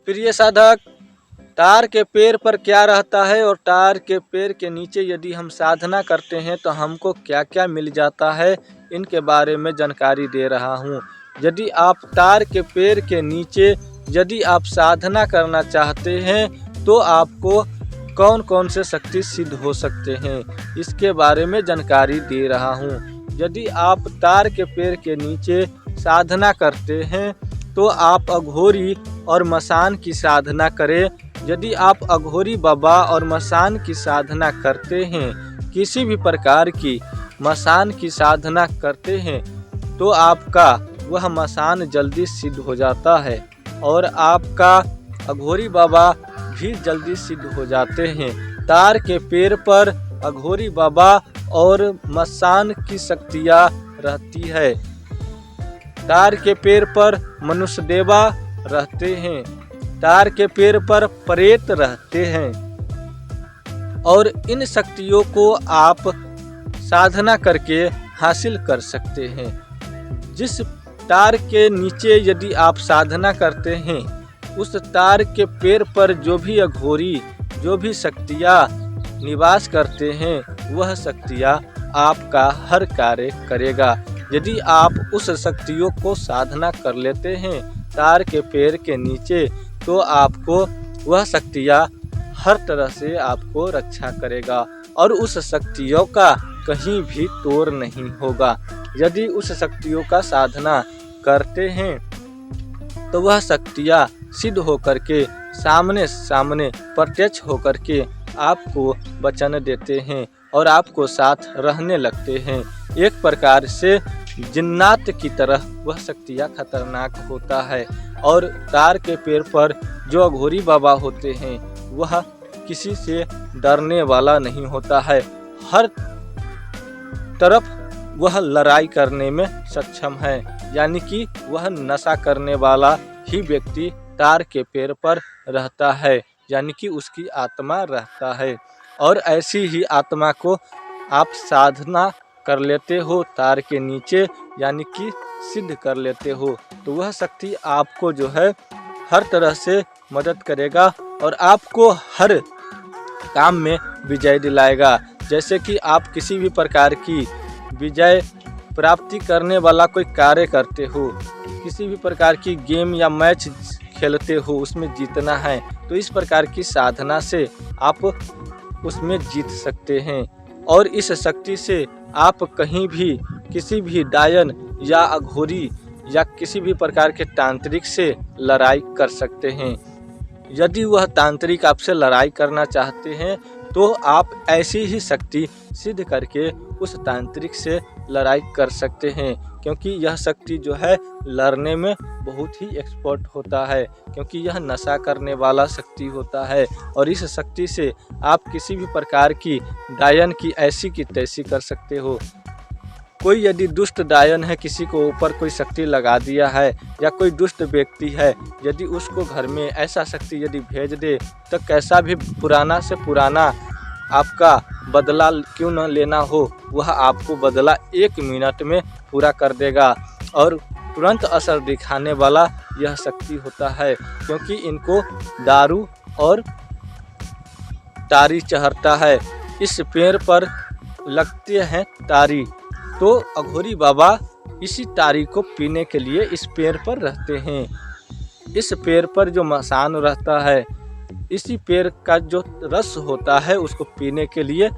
प्रिय साधक, तार के पेड़ पर क्या रहता है और तार के पेड़ के नीचे यदि हम साधना करते हैं तो हमको क्या क्या मिल जाता है, इनके बारे में जानकारी दे रहा हूँ। यदि आप तार के पेड़ के नीचे यदि आप साधना करना चाहते हैं तो आपको कौन कौन से शक्ति सिद्ध हो सकते हैं, इसके बारे में जानकारी दे रहा हूँ। यदि आप तार के पेड़ के नीचे साधना करते हैं तो आप अघोरी और मसान की साधना करें। यदि आप अघोरी बाबा और मसान की साधना करते हैं, किसी भी प्रकार की मसान की साधना करते हैं तो आपका वह मसान जल्दी सिद्ध हो जाता है और आपका अघोरी बाबा भी जल्दी सिद्ध हो जाते हैं। तार के पेड़ पर अघोरी बाबा और मसान की शक्तियाँ रहती है। तार के पेड़ पर मनुष्य देवा रहते हैं, तार के पेड़ पर प्रेत रहते हैं और इन शक्तियों को आप साधना करके हासिल कर सकते हैं। जिस तार के नीचे यदि आप साधना करते हैं, उस तार के पेड़ पर जो भी अघोरी जो भी शक्तियाँ निवास करते हैं, वह शक्तियाँ आपका हर कार्य करेगा। यदि आप उस शक्तियों को साधना कर लेते हैं तार के पेड़ के नीचे, तो आपको वह शक्तियाँ हर तरह से आपको रक्षा करेगा और उस शक्तियों का कहीं भी तोड़ नहीं होगा। यदि उस शक्तियों का साधना करते हैं तो वह शक्तियाँ सिद्ध होकर के सामने सामने प्रत्यक्ष होकर के आपको वचन देते हैं और आपको साथ रहने लगते हैं। एक प्रकार से जिन्नात की तरह वह शक्तियाँ खतरनाक होता है। और तार के पेड़ पर जो अघोरी बाबा होते हैं, वह किसी से डरने वाला नहीं होता है। हर तरफ वह लड़ाई करने में सक्षम है, यानी कि वह नशा करने वाला ही व्यक्ति तार के पेड़ पर रहता है, यानी कि उसकी आत्मा रहता है। और ऐसी ही आत्मा को आप साधना कर लेते हो तार के नीचे, यानी कि सिद्ध कर लेते हो, तो वह शक्ति आपको जो है हर तरह से मदद करेगा और आपको हर काम में विजय दिलाएगा। जैसे कि आप किसी भी प्रकार की विजय प्राप्ति करने वाला कोई कार्य करते हो, किसी भी प्रकार की गेम या मैच खेलते हो, उसमें जीतना है, तो इस प्रकार की साधना से आप उसमें जीत सकते हैं। और इस शक्ति से आप कहीं भी किसी भी डायन या अघोरी या किसी भी प्रकार के तांत्रिक से लड़ाई कर सकते हैं। यदि वह तांत्रिक आपसे लड़ाई करना चाहते हैं तो आप ऐसी ही शक्ति सिद्ध करके उस तांत्रिक से लड़ाई कर सकते हैं, क्योंकि यह शक्ति जो है लड़ने में बहुत ही एक्सपर्ट होता है, क्योंकि यह नशा करने वाला शक्ति होता है। और इस शक्ति से आप किसी भी प्रकार की डायन की ऐसी की तैसी कर सकते हो। कोई यदि दुष्ट डायन है, किसी को ऊपर कोई शक्ति लगा दिया है, या कोई दुष्ट व्यक्ति है, यदि उसको घर में ऐसा शक्ति यदि भेज दे तो कैसा भी पुराना से पुराना आपका बदला क्यों न लेना हो, वह आपको बदला 1 मिनट में पूरा कर देगा। और तुरंत असर दिखाने वाला यह शक्ति होता है, क्योंकि इनको दारू और तारी चढ़ता है। इस पेड़ पर लगते हैं तारी, तो अघोरी बाबा इसी तारी को पीने के लिए इस पेड़ पर रहते हैं। इस पेड़ पर जो मसान रहता है, इसी पेड़ का जो रस होता है उसको पीने के लिए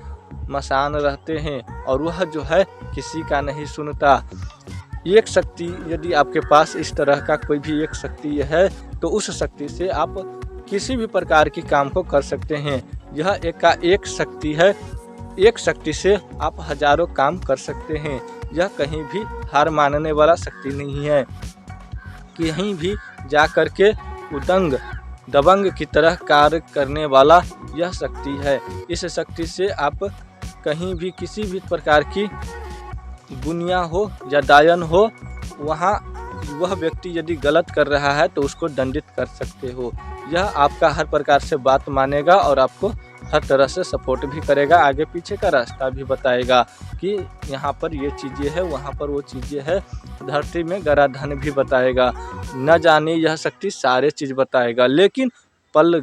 मसान रहते हैं, और वह जो है किसी का नहीं सुनता। एक शक्ति यदि आपके पास इस तरह का कोई भी एक शक्ति है, तो उस शक्ति से आप किसी भी प्रकार की काम को कर सकते हैं। यह एक शक्ति है, एक शक्ति से आप हजारों काम कर सकते हैं। यह कहीं भी हार मानने वाला शक्ति नहीं है, कहीं भी जा कर के उदंग दबंग की तरह कार्य करने वाला यह शक्ति है। इस शक्ति से आप कहीं भी किसी भी प्रकार की बुनिया हो या डायन हो, वहाँ वह व्यक्ति यदि गलत कर रहा है तो उसको दंडित कर सकते हो। यह आपका हर प्रकार से बात मानेगा और आपको हर तरह से सपोर्ट भी करेगा, आगे पीछे का रास्ता भी बताएगा कि यहाँ पर ये चीज़ें है, वहाँ पर वो चीज़ें है, धरती में गड़ा धन भी बताएगा। न जाने यह शक्ति सारे चीज़ बताएगा, लेकिन पल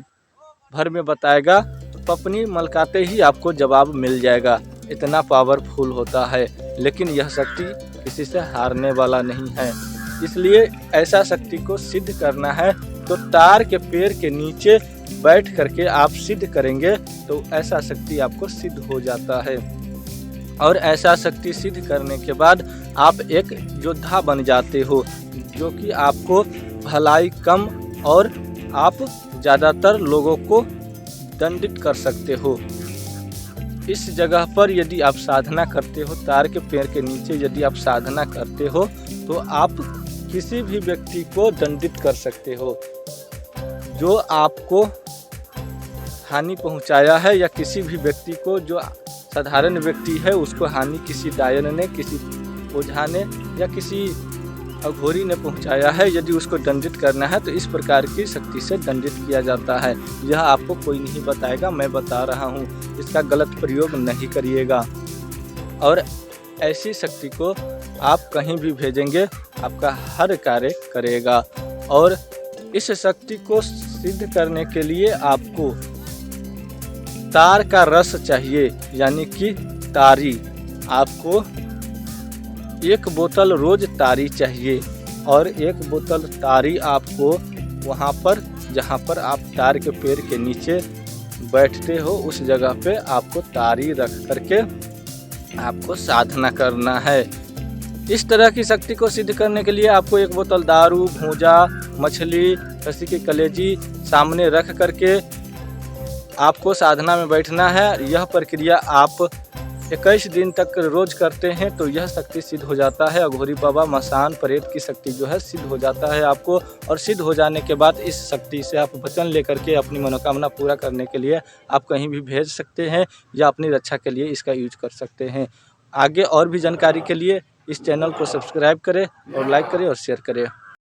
भर में बताएगा, पपनी मलकाते ही आपको जवाब मिल जाएगा। इतना पावरफुल होता है, लेकिन यह शक्ति किसी से हारने वाला नहीं है। इसलिए ऐसा शक्ति को सिद्ध करना है तो तार के पेड़ के नीचे बैठ करके आप सिद्ध करेंगे तो ऐसा शक्ति आपको सिद्ध हो जाता है। और ऐसा शक्ति सिद्ध करने के बाद आप एक योद्धा बन जाते हो, जो कि आपको भलाई कम और आप ज़्यादातर लोगों को दंडित कर सकते हो। इस जगह पर यदि आप साधना करते हो, तार के पेड़ के नीचे यदि आप साधना करते हो तो आप किसी भी व्यक्ति को दंडित कर सकते हो जो आपको हानि पहुंचाया है, या किसी भी व्यक्ति को जो साधारण व्यक्ति है उसको हानि किसी डायन ने, किसी ओझा ने या किसी अघोरी ने पहुंचाया है, यदि उसको दंडित करना है तो इस प्रकार की शक्ति से दंडित किया जाता है। यह आपको कोई नहीं बताएगा, मैं बता रहा हूँ, इसका गलत प्रयोग नहीं करिएगा। और ऐसी शक्ति को आप कहीं भी भेजेंगे आपका हर कार्य करेगा। और इस शक्ति को सिद्ध करने के लिए आपको तार का रस चाहिए, यानी कि तारी। आपको 1 बोतल रोज तारी चाहिए, और 1 बोतल तारी आपको वहाँ पर जहाँ पर आप तार के पेड़ के नीचे बैठते हो उस जगह पे आपको तारी रख करके आपको साधना करना है। इस तरह की शक्ति को सिद्ध करने के लिए आपको 1 बोतल दारू, भूजा, मछली, खसी की कलेजी सामने रख करके आपको साधना में बैठना है। यह प्रक्रिया आप 21 दिन तक रोज करते हैं तो यह शक्ति सिद्ध हो जाता है। अघोरी बाबा, मसान, प्रेत की शक्ति जो है सिद्ध हो जाता है आपको। और सिद्ध हो जाने के बाद इस शक्ति से आप वचन लेकर के अपनी मनोकामना पूरा करने के लिए आप कहीं भी भेज सकते हैं, या अपनी रक्षा के लिए इसका यूज कर सकते हैं। आगे और भी जानकारी के लिए इस चैनल को सब्सक्राइब करें और लाइक करें और शेयर करें।